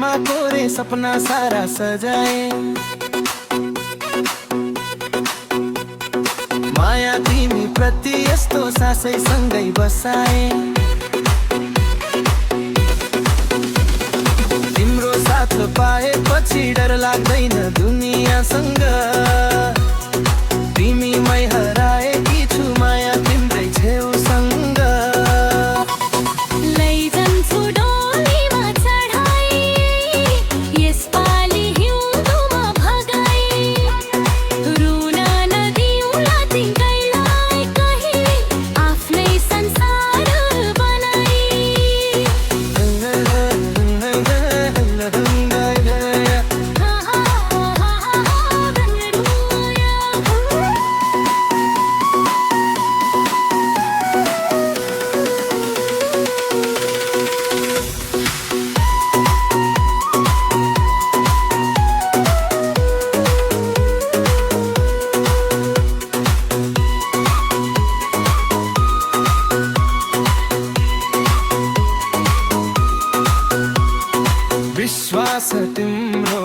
दिलमा कोरे सपना सारा सजाए। माया तिमी प्रति यस्तो सासै सँगै बसाए। तिम्रो साथ पाएपछि डर लाग्दैन दुनियाँसँग। तिमीमै हराएकी छु माया तिम्रै छेउसँग। लैजान्छु डोलीमा चढाई, यसपालि हिउँदोमा भगाई। रुन नदिउँला तिमीलाई कहिले, आफ्नै संसार बनाई। विश्वास तिम्रो